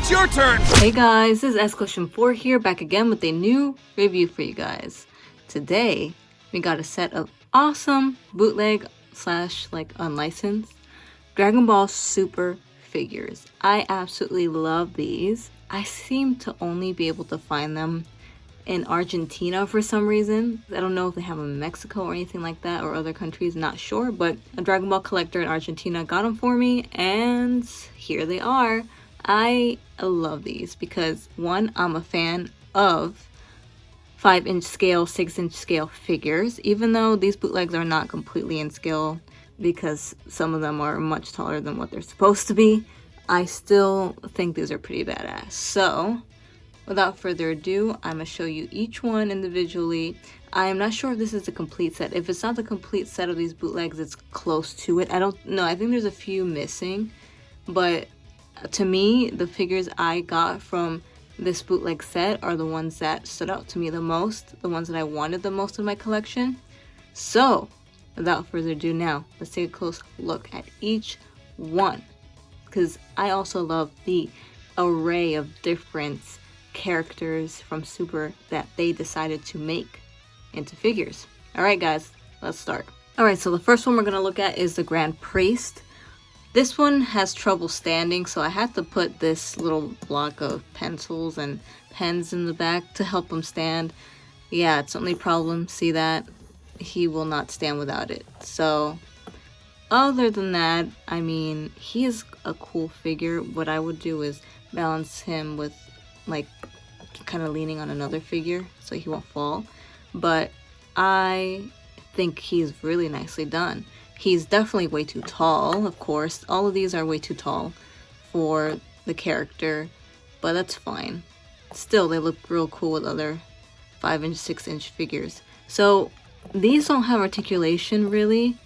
it's your turn! Hey guys, this is S4 here, back again with a new review for you guys. Today, we got a set of awesome bootleg / unlicensed Dragon Ball Super figures. I absolutely love these. I seem to only be able to find them in Argentina for some reason. I don't know if they have them in Mexico or anything like that, or other countries, not sure, but a Dragon Ball collector in Argentina got them for me, and here they are. I love these because, one, I'm a fan of 5-inch scale, 6-inch scale figures, even though these bootlegs are not completely in scale because some of them are much taller than what they're supposed to be. I still think these are pretty badass. So without further ado, I'm going to show you each one individually. I am not sure if this is a complete set. If it's not the complete set of these bootlegs, it's close to it. I don't know. I think there's a few missing. But to me, the figures I got from this bootleg set are the ones that stood out to me the most. The ones that I wanted the most in my collection. So without further ado now, let's take a close look at each one. Because I also love the array of different characters from Super that they decided to make into figures. Alright guys, let's start. Alright, so the first one we're going to look at is the Grand Priest. This one has trouble standing, so I had to put this little block of pencils and pens in the back to help him stand. Yeah, it's the only problem. See that? He will not stand without it. So other than that, I mean, he is a cool figure. What I would do is balance him with like kind of leaning on another figure so he won't fall, but I think he's really nicely done. He's definitely way too tall, of course. All of these are way too tall for the character, but that's fine. Still, they look real cool with other 5-inch, 6-inch figures. So these don't have articulation really.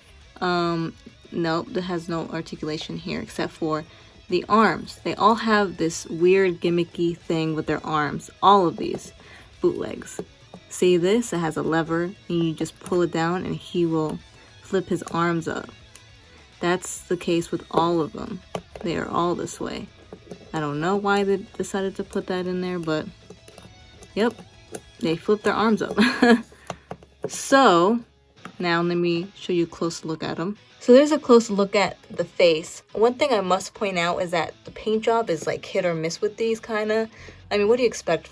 Nope, that has no articulation here except for the arms. They all have this weird gimmicky thing with their arms. All of these bootlegs. See this? It has a lever and you just pull it down and he will flip his arms up. That's the case with all of them. They are all this way. I don't know why they decided to put that in there, but yep, they flip their arms up. So now let me show you a close look at them. So there's a close look at the face. One thing I must point out is that the paint job is like hit or miss with these kinda. I mean, what do you expect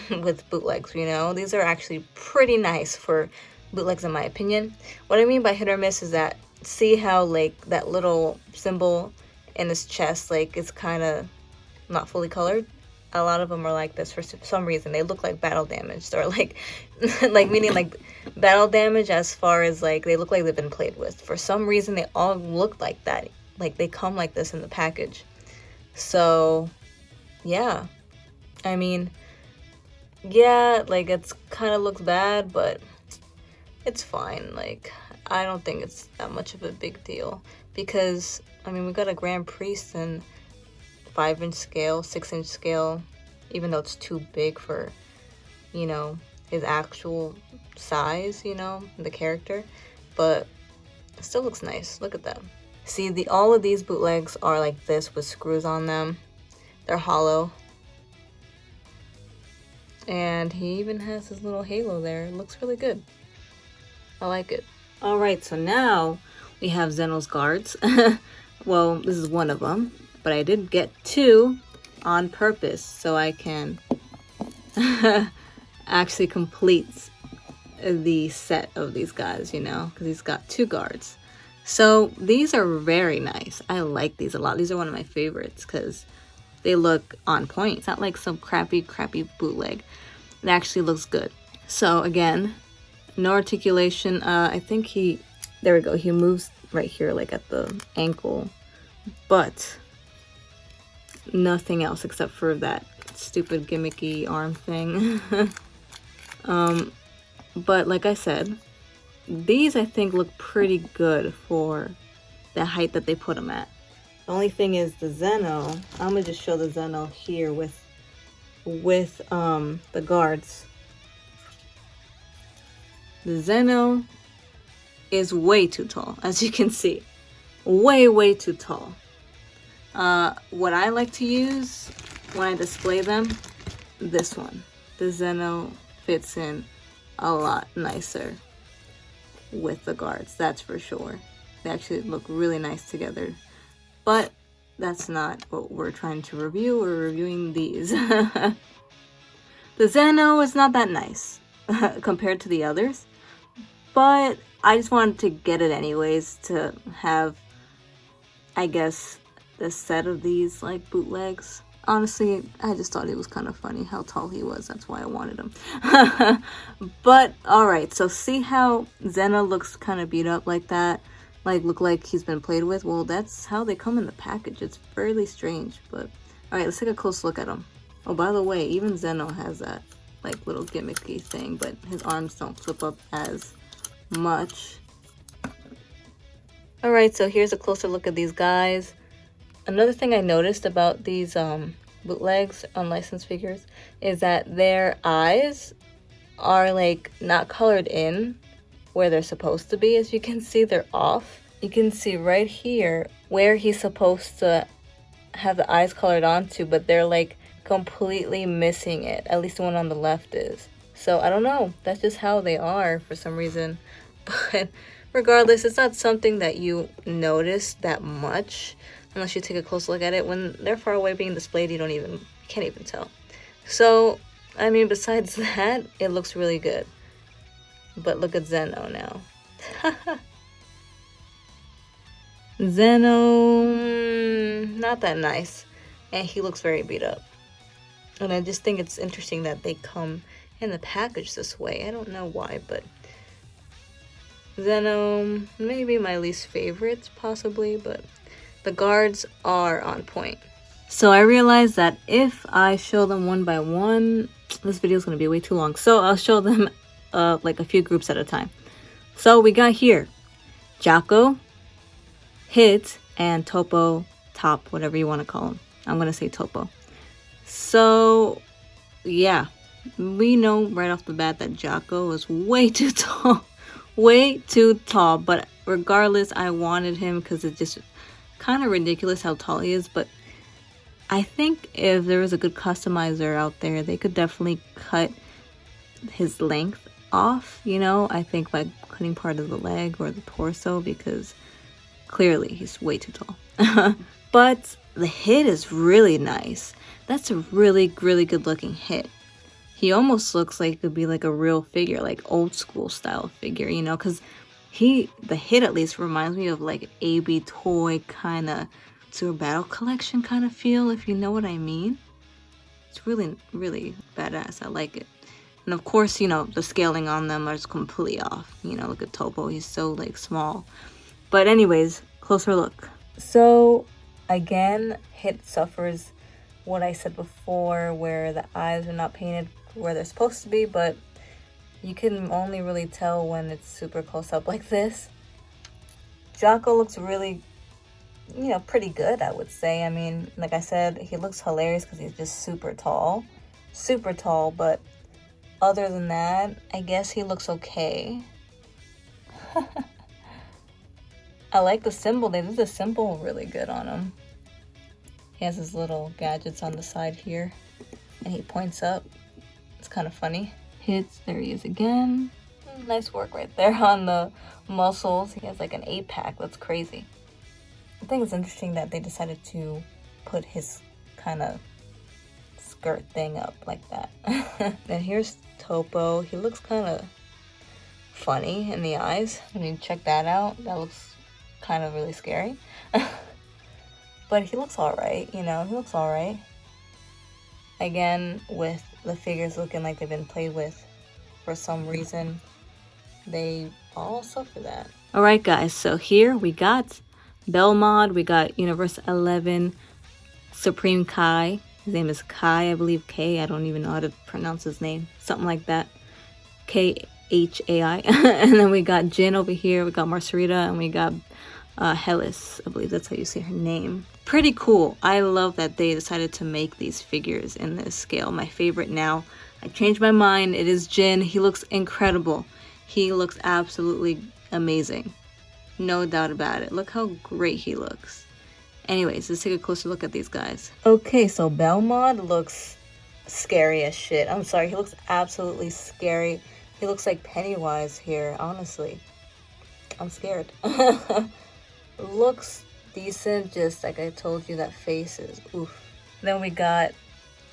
with bootlegs, you know? These are actually pretty nice for bootlegs in my opinion. What I mean by hit or miss is that, see how like that little symbol in his chest, like it's kind of not fully colored? A lot of them are like this for some reason. They look like battle damaged, or like meaning like battle damage as far as like they look like they've been played with. For some reason they all look like that. Like they come like this in the package. So yeah, I mean, yeah, like it's kind of looks bad, but it's fine. Like I don't think it's that much of a big deal because I mean we got a Grand Priest in 5-inch scale, 6-inch scale, even though it's too big for, you know, his actual size, you know, the character, but it still looks nice. Look at that. See, all of these bootlegs are like this with screws on them. They're hollow. And he even has his little halo there. It looks really good. I like it. Alright, so now we have Zeno's guards. Well, this is one of them. But I did get 2 on purpose so I can actually complete the set of these guys, you know, because he's got 2 guards. So these are very nice. I like these a lot. These are one of my favorites because they look on point. It's not like some crappy bootleg. It actually looks good. So again, no articulation. I think there we go. He moves right here like at the ankle, but nothing else except for that stupid gimmicky arm thing. But like I said, these I think look pretty good for the height that they put them at. The only thing is the Zeno, I'm gonna just show the Zeno here with the guards. The Zeno is way too tall, as you can see. Way too tall. What I like to use when I display them, this one, the Zeno, fits in a lot nicer with the guards, that's for sure. They actually look really nice together. But that's not what we're trying to review. We're reviewing these. The Zeno is not that nice compared to the others. But I just wanted to get it anyways to have, I guess, the set of these like bootlegs. Honestly, I just thought it was kind of funny how tall he was. That's why I wanted him. But alright, so see how Zeno looks kind of beat up like that? Like look like he's been played with? Well, that's how they come in the package. It's fairly strange. But alright, let's take a close look at him. Oh, by the way, even Zeno has that like little gimmicky thing, but his arms don't flip up as much. Alright, so here's a closer look at these guys. Another thing I noticed about these bootlegs, unlicensed figures, is that their eyes are like not colored in where they're supposed to be. As you can see, they're off. You can see right here where he's supposed to have the eyes colored onto, but they're like completely missing it. At least the one on the left is. So I don't know, that's just how they are for some reason. But regardless, it's not something that you notice that much unless you take a close look at it. When they're far away being displayed, you can't even tell. So I mean, besides that, it looks really good. But look at Zeno now. Zeno, not that nice. And he looks very beat up. And I just think it's interesting that they come in the package this way. I don't know why, but Zeno, maybe my least favorite, possibly, but the guards are on point. So I realized that if I show them one by one, this video is going to be way too long. So I'll show them like a few groups at a time. So we got here Jaco, Hit, and Toppo, Top, whatever you want to call him. I'm going to say Toppo. So yeah, we know right off the bat that Jaco is way too tall. Way too tall. But regardless, I wanted him because it's just kind of ridiculous how tall he is. But I think if there was a good customizer out there, they could definitely cut his length off, you know, I think by cutting part of the leg or the torso, because clearly he's way too tall. But the hit is really nice. That's a really, really good looking hit. He almost looks like it could be like a real figure, like old school style figure, you know, because the hit at least reminds me of like AB toy kind of Super Battle Collection kind of feel, if you know what I mean. It's really, really badass. I like it. And of course, you know, the scaling on them is completely off. You know, look at Toppo. He's so like small. But anyways, closer look. So again, Hit suffers what I said before, where the eyes are not painted where they're supposed to be, but you can only really tell when it's super close up like this. Jaco looks really, you know, pretty good, I would say. I mean, like I said, he looks hilarious because he's just super tall, but other than that, I guess he looks okay. I like the symbol. They did the symbol really good on him. He has his little gadgets on the side here, and he points up. It's kind of funny. Hits, there he is again. Nice work right there on the muscles. He has like an 8-pack. That's crazy. I think it's interesting that they decided to put his kind of skirt thing up like that. Then here's Toppo. He looks kind of funny in the eyes. I mean, check that out. That looks kind of really scary. But he looks alright, you know, he looks alright. Again, with the figures looking like they've been played with for some reason, they all suffer that. Alright guys, so here we got Belmod, we got Universe 11, Supreme Khai. His name is Khai, I believe. K, I don't even know how to pronounce his name. Something like that. Khai. And then we got Giin over here, we got Marcerita, and we got Heles. I believe that's how you say her name. Pretty cool. I love that they decided to make these figures in this scale. My favorite now. I changed my mind. It is Giin. He looks incredible. He looks absolutely amazing. No doubt about it. Look how great he looks. Anyways, let's take a closer look at these guys. Okay, so Belmod looks scary as shit. I'm sorry, he looks absolutely scary. He looks like Pennywise here, honestly. I'm scared. Looks decent, just like I told you, that face is oof. Then we got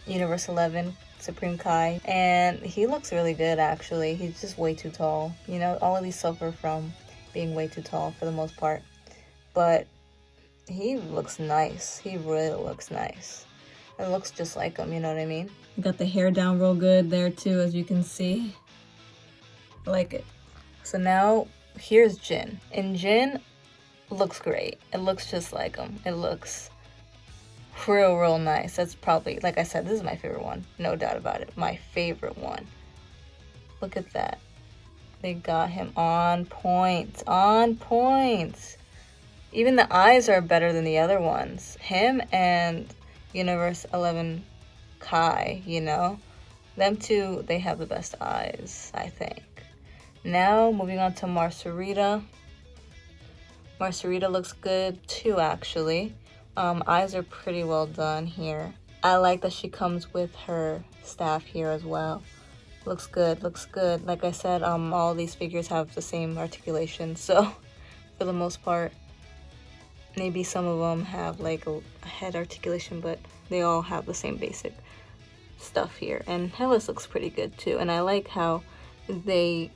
Universe 11, Supreme Khai, and he looks really good actually. He's just way too tall. You know, all of these suffer from being way too tall for the most part. But he looks nice. He really looks nice. It looks just like him, you know what I mean? Got the hair down real good there too, as you can see. I like it. So now here's Giin. And Giin looks great. It looks just like him. It looks real nice. That's probably, like I said, this is my favorite one. No doubt about it. My favorite one. Look at that. They got him on point. On point. Even the eyes are better than the other ones. Him and Universe 11 Khai, you know? Them two, they have the best eyes, I think. Now, moving on to Marcerita. Marcerita looks good too, actually. Eyes are pretty well done here. I like that she comes with her staff here as well. Looks good, looks good. Like I said, all these figures have the same articulation, so for the most part, maybe some of them have like a head articulation, but they all have the same basic stuff here. And Heles looks pretty good too. And I like how they,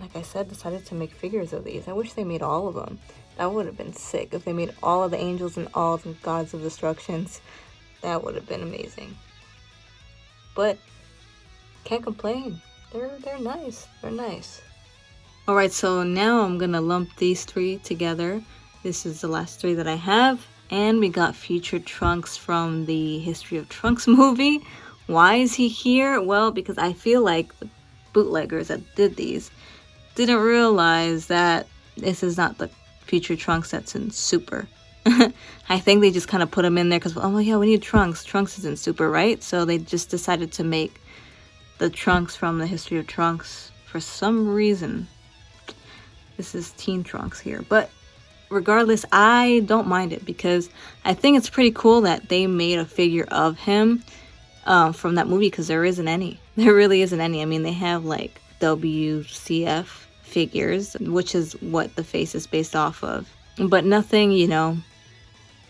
like I said, decided to make figures of these. I wish they made all of them. That would have been sick if they made all of the angels and all of the gods of destructions. That would have been amazing. But can't complain. They're nice. They're nice. All right, so now I'm gonna lump these three together. This is the last three that I have, and we got featured Trunks from the History of Trunks movie. Why is he here? Well, because I feel like the bootleggers that did these didn't realize that this is not the future Trunks that's in Super. I think they just kind of put him in there because, oh yeah, we need Trunks. Trunks is in Super, right? So they just decided to make the Trunks from the History of Trunks for some reason. This is Teen Trunks here. But regardless, I don't mind it because I think it's pretty cool that they made a figure of him from that movie, because there isn't any. There really isn't any. I mean, they have like WCF figures, which is what the face is based off of, but nothing, you know,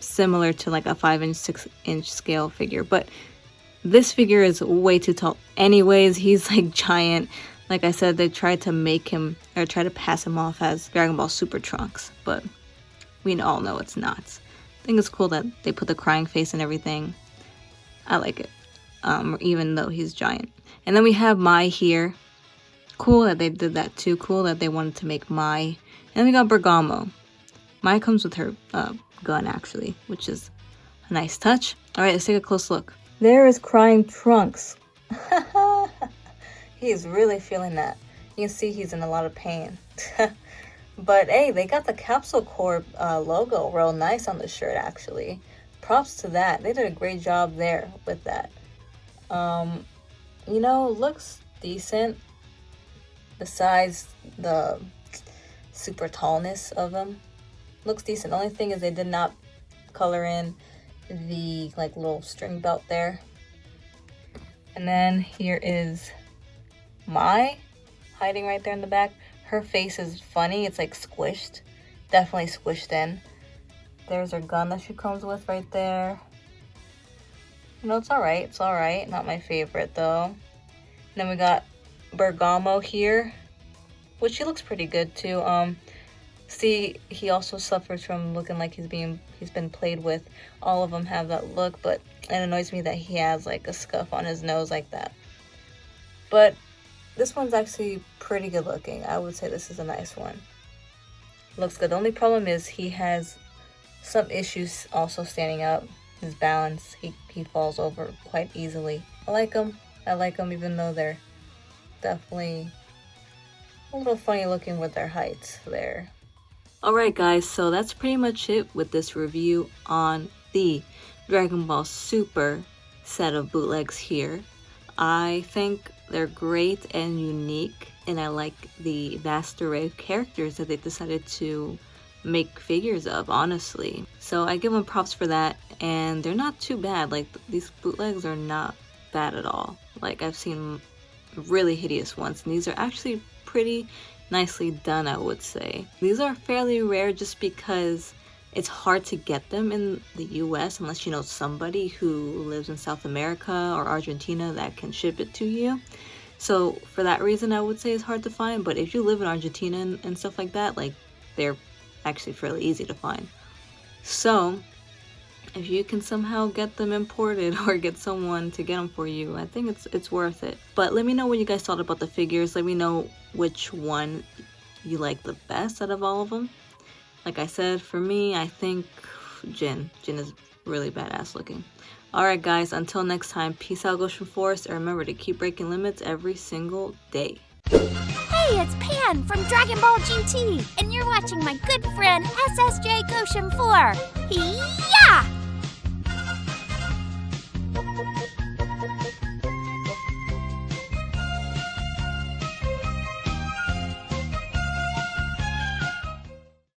similar to like a 5-inch, 6-inch scale figure. But this figure is way too tall anyways. He's like giant. Like I said, they tried to make him, or try to pass him off as Dragon Ball Super Trunks, but we all know it's not. I think it's cool that they put the crying face and everything. I like it, even though he's giant. And then we have Mai here. Cool that they did that too. Cool that they wanted to make Mai. And then we got Bergamo. Mai comes with her gun, actually, which is a nice touch. All right, let's take a close look. There is crying Trunks. He's really feeling that. You can see he's in a lot of pain. But hey, they got the Capsule Corp logo real nice on the shirt, actually. Props to that. They did a great job there with that. You know, looks decent. Besides the super tallness of them, looks decent. The only thing is they did not color in the like little string belt there. And then here is Mai hiding right there in the back. Her face is funny. It's like squished, definitely squished in. There's her gun that she comes with right there. You know, it's all right. It's all right. Not my favorite though. And then we got Bergamo here, which she looks pretty good too. See, he also suffers from looking like he's been played with. All of them have that look, but it annoys me that he has like a scuff on his nose like that. But this one's actually pretty good looking. I would say this is a nice one. Looks good. The only problem is he has some issues also standing up. His balance, he falls over quite easily. I like him. Even though they're definitely a little funny looking with their heights there. Alright guys, so that's pretty much it with this review on the Dragon Ball Super set of bootlegs here. I think they're great and unique, and I like the vast array of characters that they decided to make figures of, honestly. So I give them props for that, and they're not too bad. Like, these bootlegs are not bad at all. Like, I've seen really hideous ones, and these are actually pretty nicely done, I would say. These are fairly rare just because it's hard to get them in the US unless you know somebody who lives in South America or Argentina that can ship it to you. So for that reason, I would say it's hard to find. But if you live in Argentina and stuff like that, like, they're actually fairly easy to find. So if you can somehow get them imported or get someone to get them for you, I think it's worth it. But let me know what you guys thought about the figures. Let me know which one you like the best out of all of them. Like I said, for me, I think Giin is really badass looking. Alright guys, until next time, peace out, Goshen Forest, and remember to keep breaking limits every single day. Hey, it's Pan from Dragon Ball GT, and you're watching my good friend SSJ Goshen 4. Yeah!